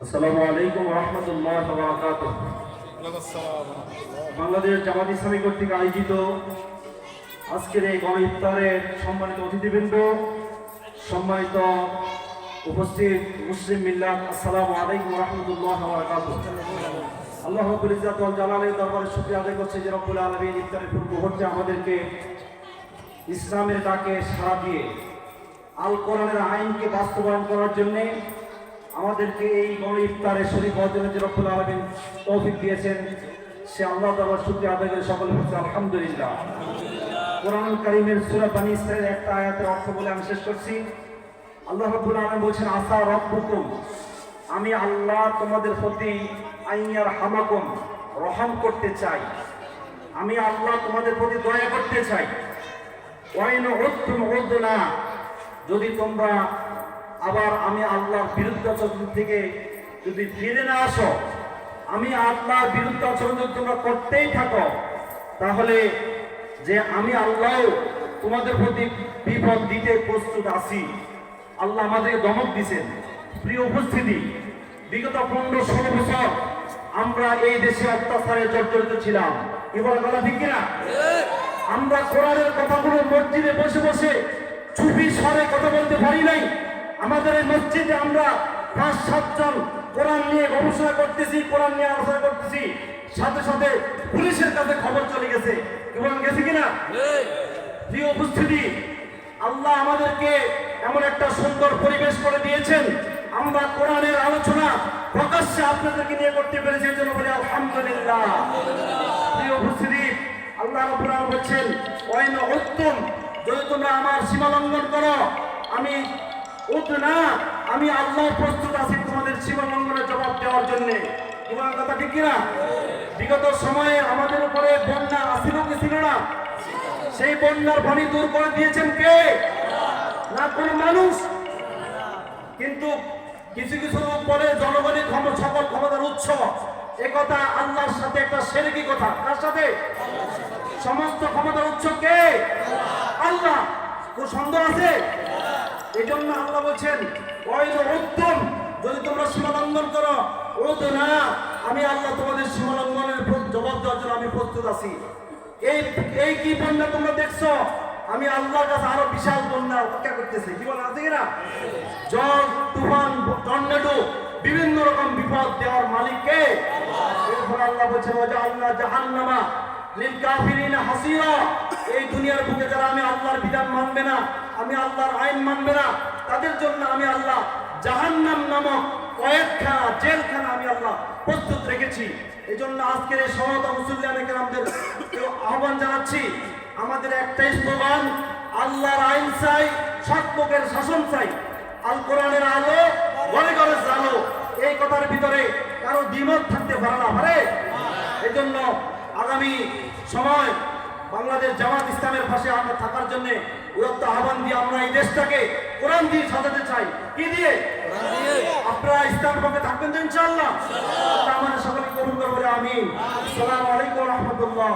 আসসালামু আলাইকুম ওয়া রাহমাতুল্লাহি ওয়া বারাকাতুহু। বাংলাদেশ জামাত ইসলামী কর্তৃক আয়োজিত আজকের এই গণ ইফতারের সম্মানিত অতিথিবৃন্দ, সম্মানিত উপস্থিত মুসলিম মিল্লাত, আসসালামু আলাইকুম ওয়া রাহমাতুল্লাহি ওয়া বারাকাতুহু। আল্লাহ রাব্বুল ইজ্জাত ওয়াল জালালের দরবারে শুকরিয়া আদায় করছি যে রব্বুল আলামিন ইফতারের পূর্ব মুহূর্তে আমাদেরকে ইসলামের ডাকে সাড়া দিয়ে আল কোরআনের আইনকে বাস্তবায়ন করার জন্যে আমাদেরকে এই গণ ইফতারে শরীক হওয়ার জন্য যে রব্বুল আলামিন তৌফিক দিয়েছেন, সে আল্লাহ তাআলার শুকরিয়া আদায় করে সকলে বলছি আলহামদুলিল্লাহ। কোরআনুল কারীমের সূরা বনী ইসরাঈলের একটা আয়াতের অর্থ বলে আমি শেষ করছি। আল্লাহ রাব্বুল আলামিন বলছেন, আসা রাব্বুকুম, আমি আল্লাহ তোমাদের প্রতি আইয়ার হামাকুম, রহম করতে চাই, আমি আল্লাহ তোমাদের প্রতি দয়া করতে চাই। ওয়াইন উদ্তুম উদ্না, যদি তোমরা আবার আমি আল্লাহর বিরুদ্ধাচরণ থেকে যদি ফিরে না আসো, আমি আল্লাহর বিরুদ্ধাচরণ যদি তোমরা করতেই থাকো, তাহলে যে আমি আল্লাহ তোমাদের প্রতি বিপদ দিতে প্রস্তুত আছি। আল্লাহ আমাদেরকে ধমক দিয়েছেন। প্রিয় উপস্থিতি, বিগত 15-16 বছর আমরা এই দেশে অত্যাচারে জর্জরিত ছিলাম। কি বলে বলা ঠিক কিনা? আমরা কোরআনের কথাগুলো মসজিদে বসে বসে চুপি স্বরে কথা বলতে পারি নাই। আমাদের এই মসজিদে আমরা 5-7 জন কোরআন নিয়ে গবেষণা করতেছি, কোরআন নিয়ে আলোচনা করতেছি, সাথে সাথে পুলিশের কাছে খবর চলে গেছে। কেমন গেছে কিনা? প্রিয় উপস্থিতি, আল্লাহ আমাদেরকে এমন একটা সুন্দর পরিবেশ করে দিয়েছেন, আমরা কোরআনের আলোচনা প্রকাশ্যে আপনাদেরকে নিয়ে করতে পেরেছি, এর জন্য বলি আলহামদুলিল্লাহ। প্রিয় উপস্থিতি, আল্লাহ রাব্বুল আলামিন বলেন, ওয়াইন উত্তম, যদি তোমরা আমার সীমা লঙ্ঘন করো, আমি উদ্না, আমি আল্লাহ প্রস্তুত আছি তোমাদের সীমা লঙ্ঘনের জবাব দেওয়ার জন্য। তোমার কথা ঠিক কিনা? বিগত সময়ে আমাদের উপরে বন্যা আসিল কি ছিল না? সেই বন্যার পানি দূর করে দিয়েছেন কে? না কোনো মানুষ। কিন্তু কিছু কিছু পরে জনগণের সকল ক্ষমতার উৎস, একথা আল্লাহর সাথে একটা শিরকি কথা। কার সাথে? সমস্ত ক্ষমতার উৎস কে? আল্লাহ। কোন সন্দেহ আছে? এই জন্য আল্লাহ বলছেন, ওই উত্তম, যদি তোমরা সীমা লঙ্ঘন করো, ও তো না, আমি আল্লাহ তোমাদের সীমা লঙ্ঘনের জবাব দেওয়ার জন্য আমি প্রস্তুত আছি। এই কি বন্যা তোমরা দেখছো? আমি আল্লাহর কাছে আরো বিশাল বন্যা অপেক্ষা করতেছি। কি বলা আছে কিনা? ঝড়, তুফান, টর্নেডো, বিভিন্ন রকম বিপদ দেওয়ার মালিক কে? এরপর আল্লাহ বলছেন, ওয়াজআলনা জাহান্নামা লিল কাফিরিনা হাসিরা, এই দুনিয়ার বুকে যারা আমি আল্লাহর বিধান মানবে না, আমি আল্লাহর আইন মানবে না, তাদের জন্য আমি আল্লাহ জাহান্নাম নামক কয়েকখানা জেলখানা আমি আল্লাহ প্রস্তুত রেখেছি। এই জন্য আজকের এই সমস্ত মুসলিয়ানে কেরামদের আহ্বান জানাচ্ছি, আমাদের একটাই স্লোগান, আল্লাহর আইন চাই, সৎ লোকের শাসন চাই, আল কোরআনের আলো ঘরে ঘরে জালো। এই কথার ভিতরে কারো দ্বিমত থাকতে পারে না, পারে? এই জন্য আগামী সময় বাংলাদেশ জামাত ইসলামের পাশে আমরা থাকার জন্য উদাত্ত আহ্বান দিয়ে আমরা এই দেশটাকে কোরআন দিয়ে সাজাতে চাই। কি দিয়ে? আপনারা ইসলামের পক্ষে থাকবেন তো ইনশাআল্লাহ? আমাদের সকলকে কবুল করবেন, আমিন। আসসালামু আলাইকুম ওয়া রাহমাতুল্লাহ।